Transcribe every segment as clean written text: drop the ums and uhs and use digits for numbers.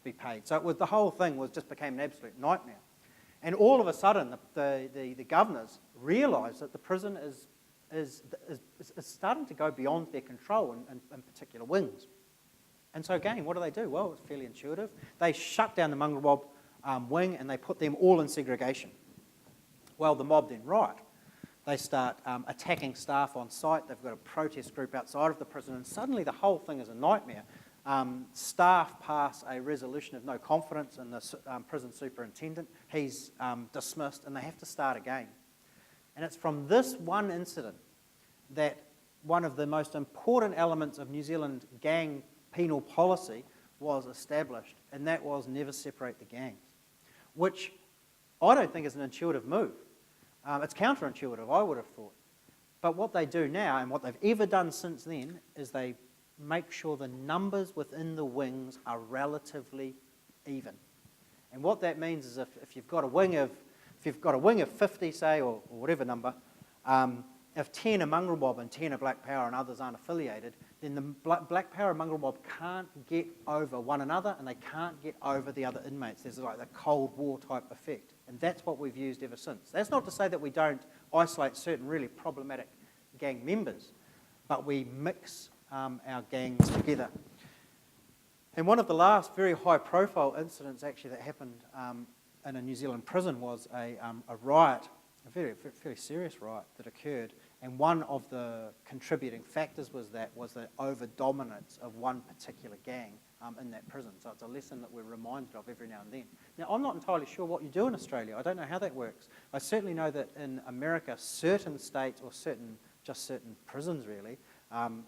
to be paid. So the whole thing just became an absolute nightmare. And all of a sudden, the governors realised that the prison is starting to go beyond their control in particular wings. And so again, what do? Well, it's fairly intuitive. They shut down the Mongrel Mob wing and they put them all in segregation. Well, the mob then riot. They start attacking staff on site. They've got a protest group outside of the prison, and suddenly the whole thing is a nightmare. Staff pass a resolution of no confidence in the prison superintendent. He's dismissed, and they have to start again. And it's from this one incident that one of the most important elements of New Zealand gang penal policy was established, and that was never separate the gangs, which I don't think is an intuitive move. It's counterintuitive, I would have thought. But what they do now, and what they've ever done since then, is they make sure the numbers within the wings are relatively even. And what that means is if you've got a wing of 50, say, or whatever number, if 10 are Mongrel Mob and 10 are Black Power and others aren't affiliated, then the Black Power and Mongrel Mob can't get over one another and they can't get over the other inmates. There's like the Cold War type effect. And that's what we've used ever since. That's not to say that we don't isolate certain really problematic gang members, but we mix our gangs together. And one of the last very high-profile incidents actually that happened in a New Zealand prison was a riot, a very serious riot that occurred. And one of the contributing factors was the over-dominance of one particular gang in that prison. So it's a lesson that we're reminded of every now and then. Now, I'm not entirely sure what you do in Australia. I don't know how that works. I certainly know that in America, certain states or certain prisons really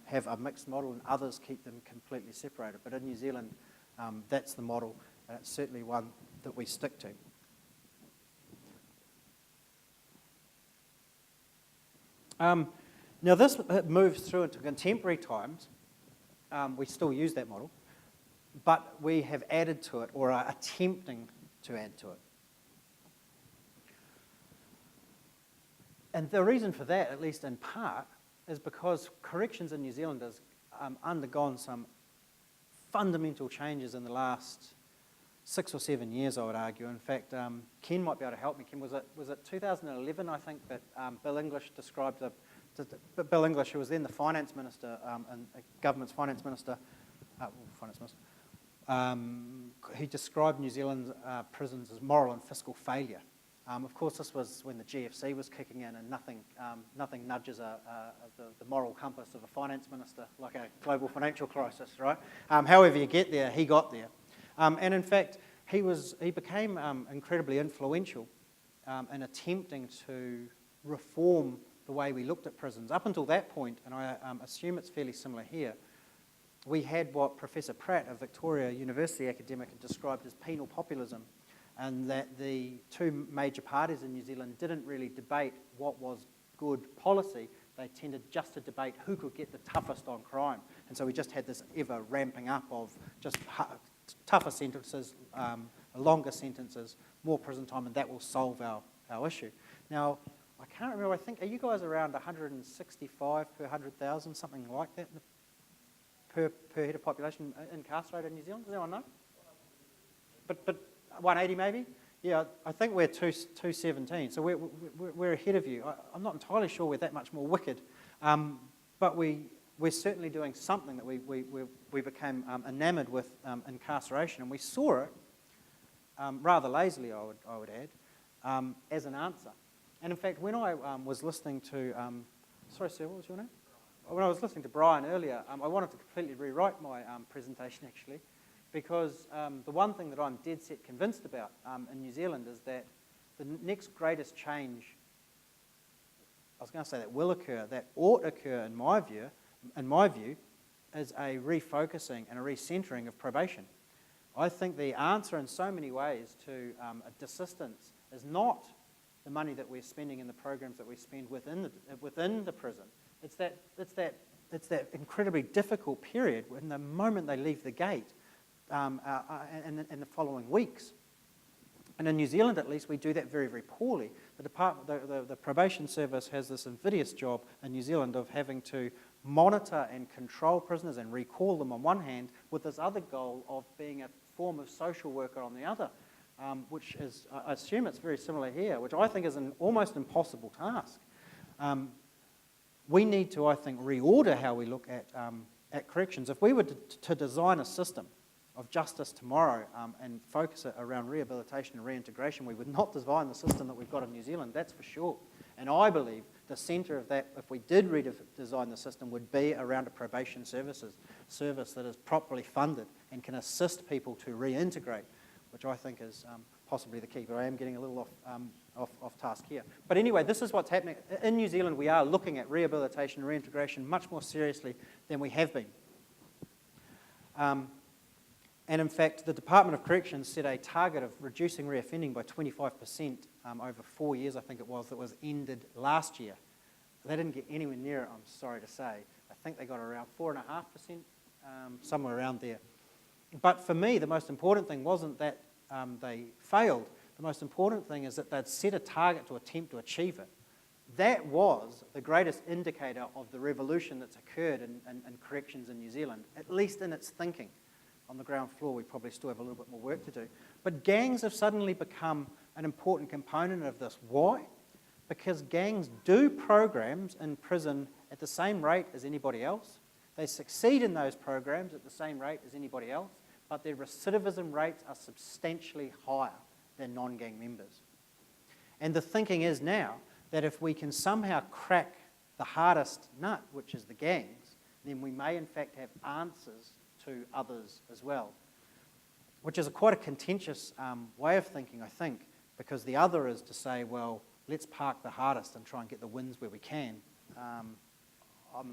have a mixed model and others keep them completely separated. But in New Zealand, that's the model, and it's certainly one that we stick to. Now this moves through into contemporary times. We still use that model, but we have added to it, or are attempting to add to it. And the reason for that, at least in part, is because corrections in New Zealand has undergone some fundamental changes in the last 6 or 7 years, I would argue. In fact, Ken might be able to help me. Ken, was it 2011, I think, that Bill English described Bill English, who was then the finance minister, and government's finance minister, he described New Zealand's prisons as moral and fiscal failure. Of course, this was when the GFC was kicking in, and nothing nudges the moral compass of a finance minister like a global financial crisis, right? However you get there, he got there. And in fact, he became incredibly influential in attempting to reform the way we looked at prisons. Up until that point, and I assume it's fairly similar here, we had what Professor Pratt, a Victoria University academic, had described as penal populism, and that the two major parties in New Zealand didn't really debate what was good policy. They tended just to debate who could get the toughest on crime. And so we just had this ever ramping up of just tougher sentences, longer sentences, more prison time, and that will solve our issue. Now, I can't remember, I think, are you guys around 165 per 100,000, something like that, per head of population incarcerated in New Zealand? Does anyone know? But 180 maybe? Yeah, I think we're 217, so we're ahead of you. I'm not entirely sure we're that much more wicked, but we're certainly doing something that we became enamoured with incarceration, and we saw it rather lazily, I would add, as an answer. And in fact, when I was listening to, sorry sir, what was your name? When I was listening to Brian earlier, I wanted to completely rewrite my presentation actually, because the one thing that I'm dead set convinced about in New Zealand is that the next greatest change, I was going to say that will occur, that ought occur in my view, is a refocusing and a recentering of probation. I think the answer in so many ways to a desistance is not the money that we're spending in the programs that we spend within the prison. It's that incredibly difficult period when the moment they leave the gate and the following weeks. And in New Zealand, at least, we do that very, very poorly. The probation service has this invidious job in New Zealand of having to monitor and control prisoners and recall them on one hand, with this other goal of being a form of social worker on the other, which is, I assume it's very similar here, which I think is an almost impossible task. We need to, I think, reorder how we look at corrections. If we were to design a system of justice tomorrow and focus it around rehabilitation and reintegration, we would not design the system that we've got in New Zealand, that's for sure. And I believe the centre of that, if we did redesign the system, would be around a probation service that is properly funded and can assist people to reintegrate, which I think is possibly the key. But I am getting a little off task here. But anyway, this is what's happening. In New Zealand, we are looking at rehabilitation and reintegration much more seriously than we have been. And in fact, the Department of Corrections set a target of reducing reoffending by 25% over 4 years, I think it was, that was ended last year. They didn't get anywhere near it, I'm sorry to say. I think they got around 4.5%, somewhere around there. But for me, the most important thing wasn't that they failed. The most important thing is that they'd set a target to attempt to achieve it. That was the greatest indicator of the revolution that's occurred in corrections in New Zealand, at least in its thinking. On the ground floor, we probably still have a little bit more work to do. But gangs have suddenly become an important component of this. Why? Because gangs do programs in prison at the same rate as anybody else. They succeed in those programs at the same rate as anybody else, but their recidivism rates are substantially higher than non-gang members. And the thinking is now that if we can somehow crack the hardest nut, which is the gangs, then we may in fact have answers to others as well, which is quite a contentious way of thinking, I think, because the other is to say, well, let's park the hardest and try and get the wins where we can. I'm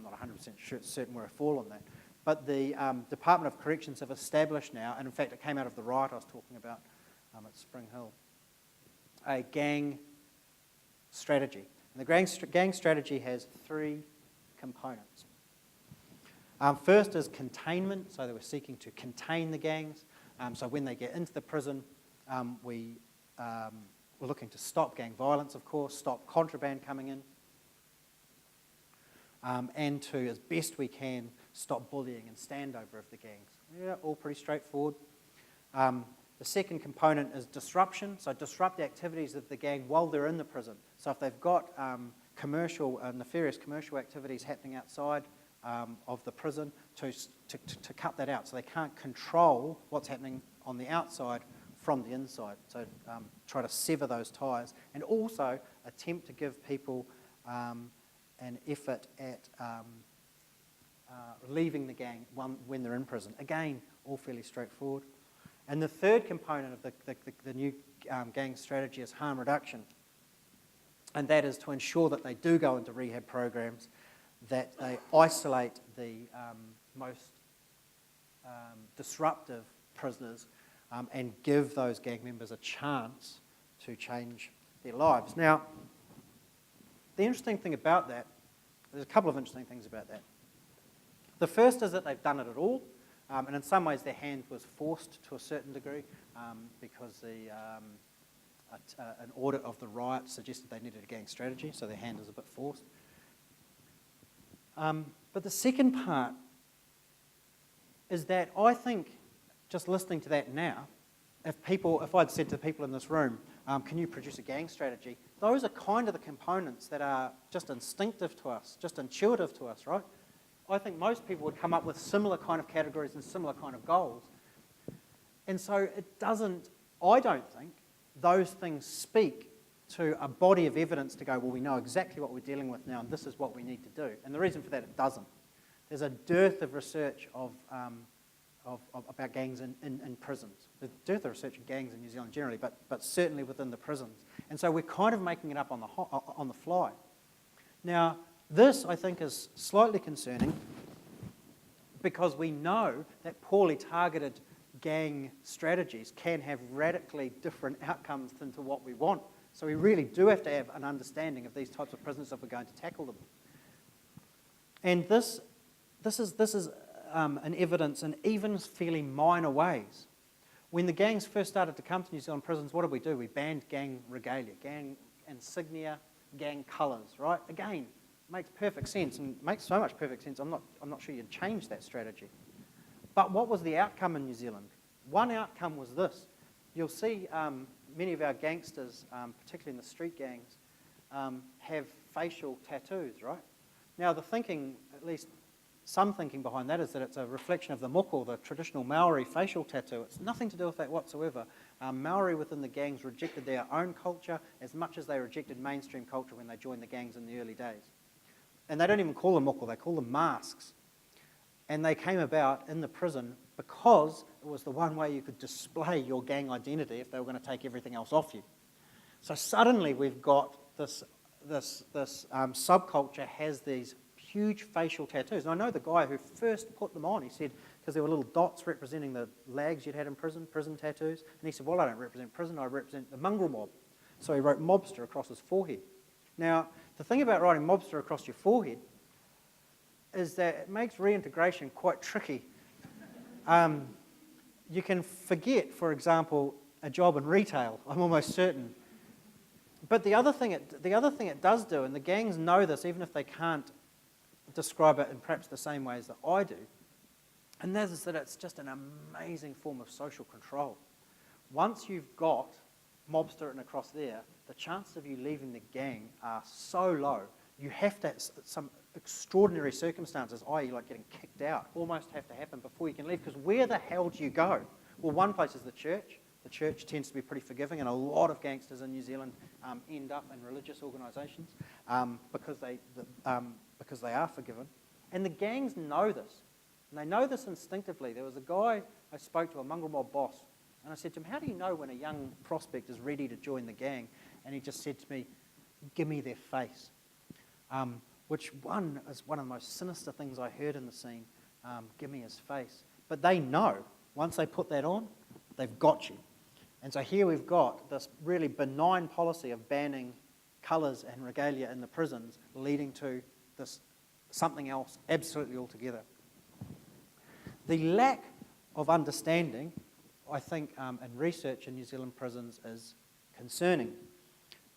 not 100% certain where I fall on that. But the Department of Corrections have established now, and in fact it came out of the riot I was talking about at Spring Hill, a gang strategy. And the gang strategy has 3 components. First is containment, so they were seeking to contain the gangs. So when they get into the prison, we're looking to stop gang violence, of course, stop contraband coming in, and to, as best we can, stop bullying and standover of the gangs. Yeah, all pretty straightforward. The second component is disruption, so disrupt the activities of the gang while they're in the prison. So if they've got nefarious commercial activities happening outside of the prison, to cut that out, so they can't control what's happening on the outside from the inside. So try to sever those ties, and also attempt to give people an effort at leaving the gang when they're in prison. Again, all fairly straightforward. And the third component of the new gang strategy is harm reduction, and that is to ensure that they do go into rehab programs, that they isolate the most disruptive prisoners and give those gang members a chance to change their lives. Now, the interesting thing about that, there's a couple of interesting things about that. The first is that they've done it at all, and in some ways their hand was forced to a certain degree because an audit of the riot suggested they needed a gang strategy, so their hand is a bit forced. But the second part is that I think, just listening to that now, if I'd said to people in this room, can you produce a gang strategy? Those are kind of the components that are just instinctive to us, just intuitive to us, right? I think most people would come up with similar kind of categories and similar kind of goals. And so I don't think those things speak to a body of evidence to go, well, we know exactly what we're dealing with now and this is what we need to do. And the reason for that, it doesn't. There's a dearth of research about gangs in prisons. There's a dearth of research in gangs in New Zealand generally, but certainly within the prisons. And so we're kind of making it up on the fly. Now, this, I think, is slightly concerning because we know that poorly targeted gang strategies can have radically different outcomes than to what we want. So we really do have to have an understanding of these types of prisons if we're going to tackle them. And this is an evidence in even fairly minor ways. When the gangs first started to come to New Zealand prisons, what did we do? We banned gang regalia, gang insignia, gang colours, right? Again, makes perfect sense, and makes so much perfect sense, I'm not sure you'd change that strategy. But what was the outcome in New Zealand? One outcome was this. You'll see many of our gangsters, particularly in the street gangs, have facial tattoos, right? Now the thinking, at least some thinking behind that, is that it's a reflection of the moko, the traditional Maori facial tattoo. It's nothing to do with that whatsoever. Maori within the gangs rejected their own culture as much as they rejected mainstream culture when they joined the gangs in the early days. And they don't even call them moko, they call them masks. And they came about in the prison because it was the one way you could display your gang identity if they were going to take everything else off you. So suddenly we've got this subculture has these huge facial tattoos. And I know the guy who first put them on, he said, because there were little dots representing the lags you'd had in prison tattoos. And he said, well, I don't represent prison, I represent the mongrel mob. So he wrote mobster across his forehead. Now, the thing about writing mobster across your forehead is that it makes reintegration quite tricky. You can forget, for example, a job in retail, I'm almost certain. But the other thing it does do, and the gangs know this even if they can't describe it in perhaps the same way as that I do, and that is that it's just an amazing form of social control. Once you've got mobster written across there, the chances of you leaving the gang are so low. You have to have some extraordinary circumstances, i.e. like getting kicked out, almost have to happen before you can leave, because where the hell do you go? Well, one place is the church. The church tends to be pretty forgiving, and a lot of gangsters in New Zealand end up in religious organisations because they are forgiven. And the gangs know this, and they know this instinctively. There was a guy I spoke to, a mongrel mob boss, and I said to him, how do you know when a young prospect is ready to join the gang? And he just said to me, give me their face. Which is one of the most sinister things I heard in the scene, give me his face. But they know, once they put that on, they've got you. And so here we've got this really benign policy of banning colours and regalia in the prisons, leading to this something else absolutely altogether. The lack of understanding, I think, in research in New Zealand prisons is concerning.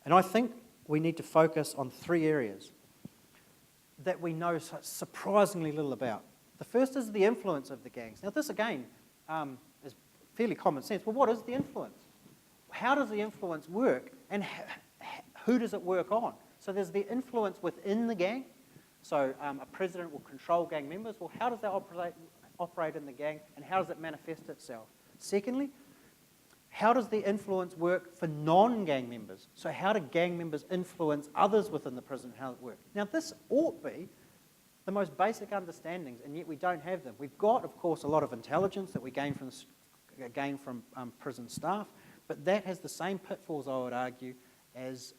And I think we need to focus on three areas that we know surprisingly little about. The first is the influence of the gangs. Now this again is fairly common sense. Well, what is the influence? How does the influence work, and who does it work on? So there's the influence within the gang. So a president will control gang members. Well, how does that operate in the gang, and how does it manifest itself? Secondly, how does the influence work for non-gang members? So how do gang members influence others within the prison, and how does it work? Now this ought be the most basic understandings, and yet we don't have them. We've got, of course, a lot of intelligence that we gain from prison staff, but that has the same pitfalls, I would argue, as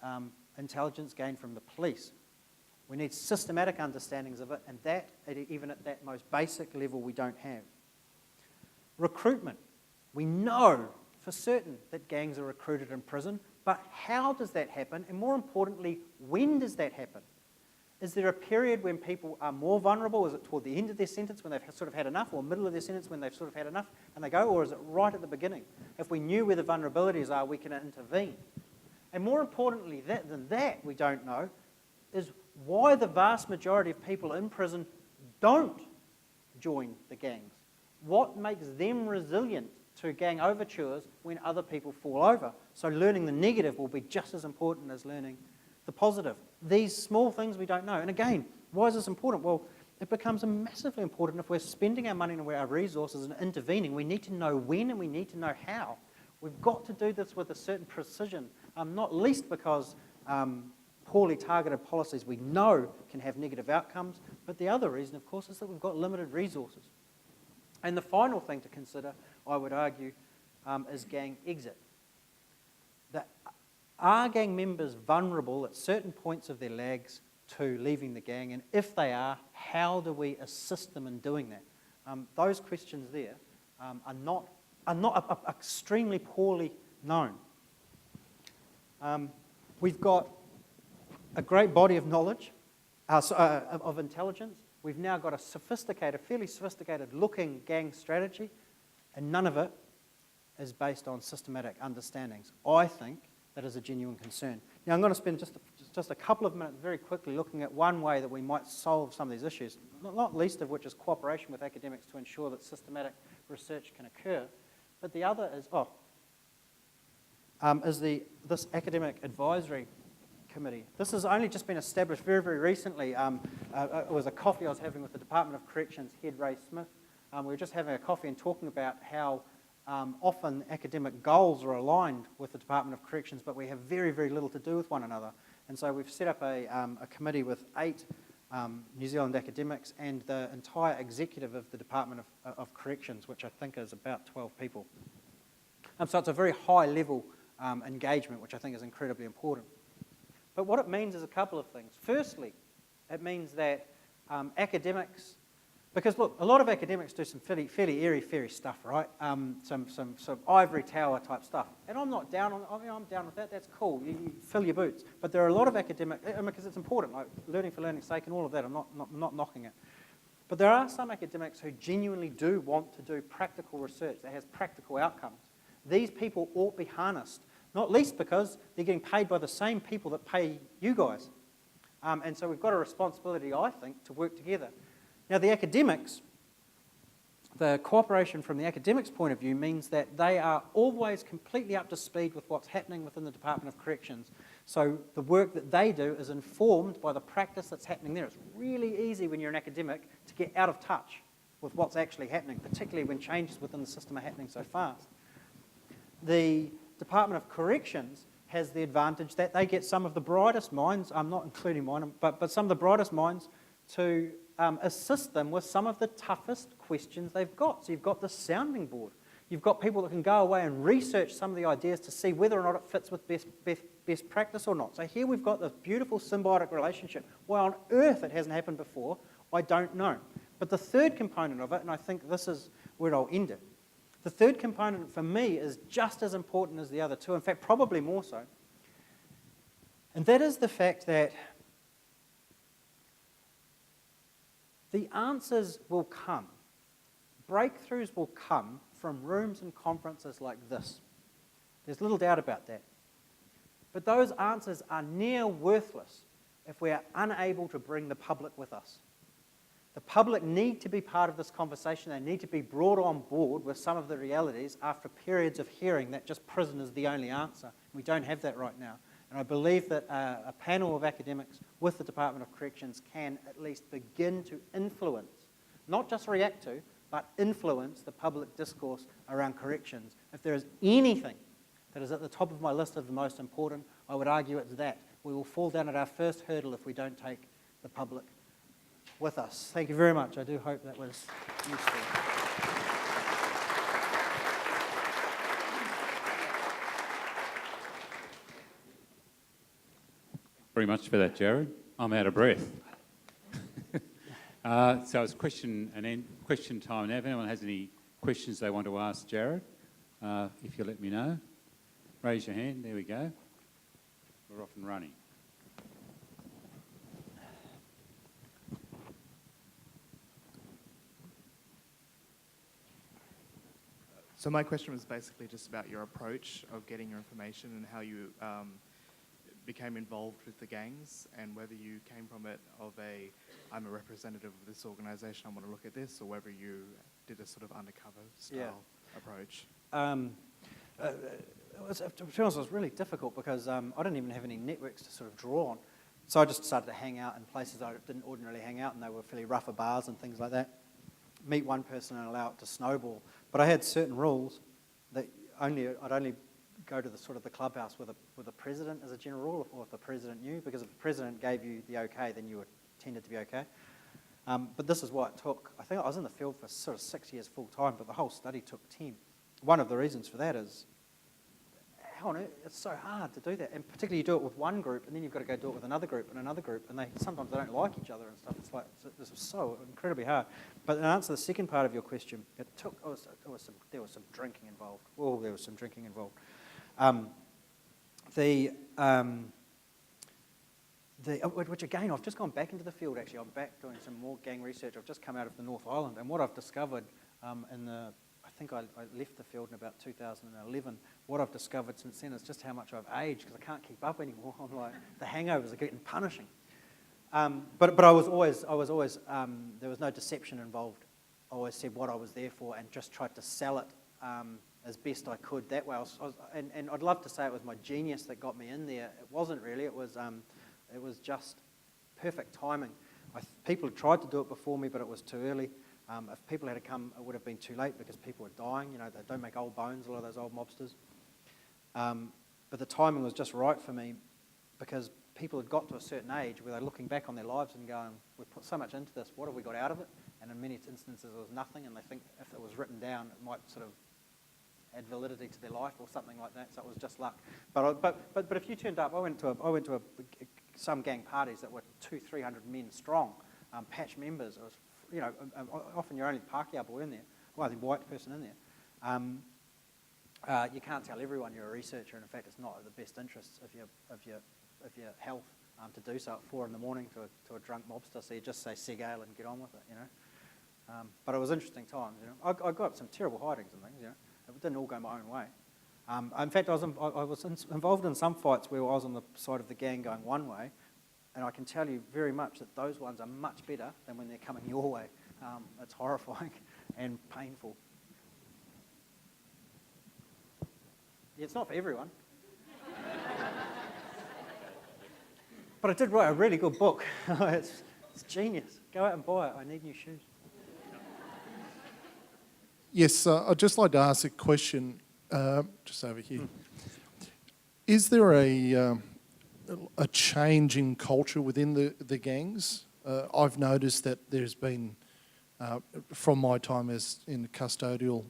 intelligence gained from the police. We need systematic understandings of it, and that, even at that most basic level, we don't have. Recruitment. We know for certain that gangs are recruited in prison, but how does that happen? And more importantly, when does that happen? Is there a period when people are more vulnerable? Is it toward the end of their sentence when they've sort of had enough, or middle of their sentence when they've sort of had enough and they go, or is it right at the beginning? If we knew where the vulnerabilities are, we can intervene. And more importantly than that, we don't know, is why the vast majority of people in prison don't join the gangs. What makes them resilient to gang overtures when other people fall over? So learning the negative will be just as important as learning the positive. These small things we don't know. And again, why is this important? Well, it becomes massively important if we're spending our money and our resources and intervening. We need to know when and we need to know how. We've got to do this with a certain precision, not least because poorly targeted policies we know can have negative outcomes, but the other reason, of course, is that we've got limited resources. And the final thing to consider, I would argue, is gang exit. Are gang members vulnerable at certain points of their lags to leaving the gang? And if they are, how do we assist them in doing that? Those questions there are not extremely poorly known. We've got a great body of knowledge, of intelligence. We've now got a fairly sophisticated looking gang strategy, and none of it is based on systematic understandings. I think that is a genuine concern. Now I'm going to spend just a couple of minutes very quickly looking at one way that we might solve some of these issues, not least of which is cooperation with academics to ensure that systematic research can occur. But the other is, this Academic Advisory Committee. This has only just been established very, very recently. It was a coffee I was having with the Department of Corrections head, Ray Smith. We were just having a coffee and talking about how often academic goals are aligned with the Department of Corrections, but we have very, very little to do with one another. And so we've set up a committee with 8 New Zealand academics and the entire executive of the Department of Corrections, which I think is about 12 people. So it's a very high level engagement, which I think is incredibly important. But what it means is a couple of things. Firstly, it means that academics, because look, a lot of academics do some fairly airy-fairy stuff, right? Some ivory tower type stuff. And I'm not down on, I'm down with that, that's cool, you fill your boots. But there are a lot of academic, because it's important, like learning for learning's sake and all of that, I'm not knocking it. But there are some academics who genuinely do want to do practical research that has practical outcomes. These people ought to be harnessed, not least because they're getting paid by the same people that pay you guys. And so we've got a responsibility, I think, to work together. Now the academics, the cooperation from the academics' point of view means that they are always completely up to speed with what's happening within the Department of Corrections. So the work that they do is informed by the practice that's happening there. It's really easy when you're an academic to get out of touch with what's actually happening, particularly when changes within the system are happening so fast. The Department of Corrections has the advantage that they get some of the brightest minds, I'm not including mine, but some of the brightest minds to assist them with some of the toughest questions they've got. So you've got the sounding board. You've got people that can go away and research some of the ideas to see whether or not it fits with best practice or not. So here we've got this beautiful symbiotic relationship. Why on earth it hasn't happened before, I don't know. But the third component of it, and I think this is where I'll end it, the third component for me is just as important as the other two, in fact, probably more so. And that is the fact that the answers will come, breakthroughs will come from rooms and conferences like this. There's little doubt about that. But those answers are near worthless if we are unable to bring the public with us. The public need to be part of this conversation. They need to be brought on board with some of the realities after periods of hearing that just prison is the only answer. We don't have that right now. And I believe that a panel of academics with the Department of Corrections can at least begin to influence, not just react to, but influence the public discourse around corrections. If there is anything that is at the top of my list of the most important, I would argue it's that. We will fall down at our first hurdle if we don't take the public with us. Thank you very much. I do hope that was useful. Very much for that, Jarrod. I'm out of breath. So it's question time now. If anyone has any questions they want to ask Jarrod, if you let me know, raise your hand. There we go. We're off and running. So my question was basically just about your approach of getting your information and how you became involved with the gangs, and whether you came from it of I'm a representative of this organisation, I want to look at this, or whether you did a sort of undercover style approach. To be honest, it was really difficult because I didn't even have any networks to sort of draw on. So I just started to hang out in places I didn't ordinarily hang out, and they were fairly rougher bars and things like that. Meet one person and allow it to snowball. But I had certain rules that I'd only go to the sort of the clubhouse with a president as a general rule, or if the president knew, because if the president gave you the okay, then you were tended to be okay. But this is what it took. I think I was in the field for sort of 6 years full time, but the whole study took 10. One of the reasons for that is, how on earth, it's so hard to do that, and particularly you do it with one group, and then you've got to go do it with another group and another group, and sometimes they don't like each other and stuff. It's like, this was so incredibly hard. But in answer to the second part of your question, there was some drinking involved. Oh, there was some drinking involved. Which again, I've just gone back into the field actually. I'm back doing some more gang research. I've just come out of the North Island, and what I've discovered I think I left the field in about 2011. What I've discovered since then is just how much I've aged, because I can't keep up anymore. I'm like, the hangovers are getting punishing. But I was always there was no deception involved. I always said what I was there for and just tried to sell it as best I could that way. And I'd love to say it was my genius that got me in there. It wasn't really. It was just perfect timing. People had tried to do it before me, but it was too early. If people had to come, it would have been too late because people were dying. You know, they don't make old bones, a lot of those old mobsters. But the timing was just right for me because people had got to a certain age where they're looking back on their lives and going, we've put so much into this, what have we got out of it? And in many instances it was nothing, and they think if it was written down it might sort of add validity to their life or something like that, so it was just luck. But if you turned up, I went to some gang parties that were 200-300 men strong, patch members. It was, you know, often you're only the Pākehā boy in there, well, the white person in there. You can't tell everyone you're a researcher, and in fact it's not in the best interests of your health to do so at 4 in the morning to a drunk mobster, so you just say Segale and get on with it, you know. But it was interesting times, you know. I got up some terrible hidings and things, you know. It didn't all go my own way. In fact, I was involved in some fights where I was on the side of the gang going one way, and I can tell you very much that those ones are much better than when they're coming your way. It's horrifying and painful. Yeah, it's not for everyone. But I did write a really good book. It's genius. Go out and buy it. I need new shoes. Yes, I'd just like to ask a question, just over here. Is there a change in culture within the gangs? I've noticed that there's been, from my time as in custodial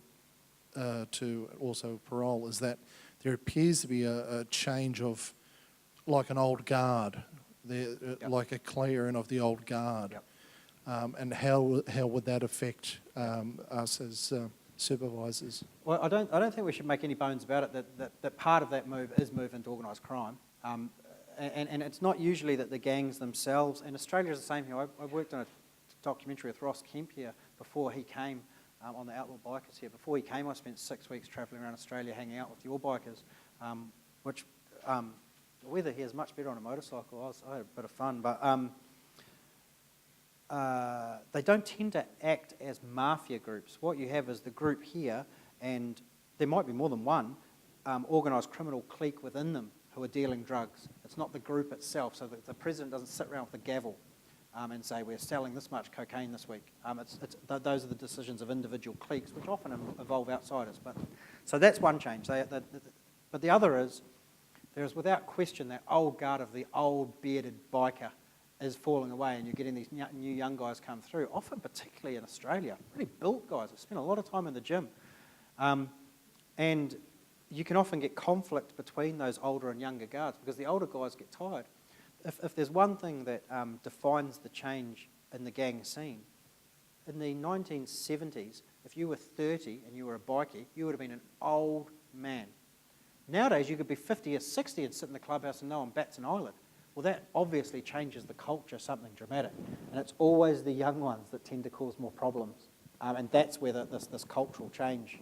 to also parole, is that there appears to be a change of like an old guard, like a clearing of the old guard. Yep. And how would that affect us as supervisors? Well, I don't think we should make any bones about it that part of that move is move into organised crime. And it's not usually that the gangs themselves, and Australia's the same here. I worked on a documentary with Ross Kemp here before he came on the Outlaw Bikers here. Before he came, I spent 6 weeks travelling around Australia hanging out with your bikers, which the weather here is much better on a motorcycle. I had a bit of fun, but they don't tend to act as mafia groups. What you have is the group here, and there might be more than one, organised criminal clique within them who are dealing drugs. It's not the group itself, so that the president doesn't sit around with a gavel and say, we're selling this much cocaine this week. Those are the decisions of individual cliques, which often involve outsiders. So that's one change. But the other is, there is without question that old guard of the old bearded biker is falling away, and you're getting these new young guys come through, often particularly in Australia, really built guys who spend a lot of time in the gym. And you can often get conflict between those older and younger guards because the older guys get tired. If there's one thing that defines the change in the gang scene, in the 1970s, if you were 30 and you were a bikie, you would have been an old man. Nowadays, you could be 50 or 60 and sit in the clubhouse and no one bats an eyelid. Well, that obviously changes the culture, something dramatic. And it's always the young ones that tend to cause more problems. And that's where this cultural change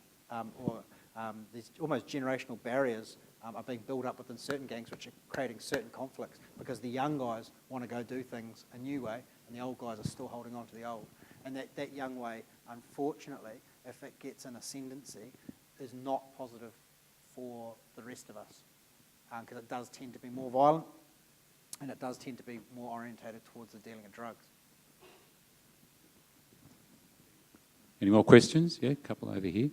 these almost generational barriers are being built up within certain gangs, which are creating certain conflicts because the young guys want to go do things a new way and the old guys are still holding on to the old. And that young way, unfortunately, if it gets an ascendancy, is not positive for the rest of us because it does tend to be more violent and it does tend to be more orientated towards the dealing of drugs. Any more questions? Yeah, a couple over here.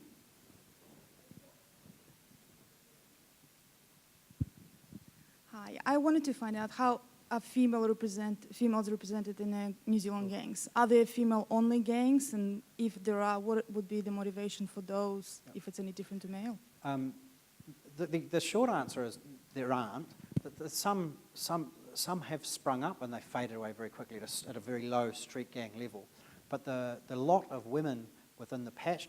Hi, I wanted to find out how are females represented in New Zealand gangs? Are there female-only gangs, and if there are, what would be the motivation for those? If it's any different to male? The short answer is there aren't. Some have sprung up and they faded away very quickly at a very low street gang level. But the lot of women within the patched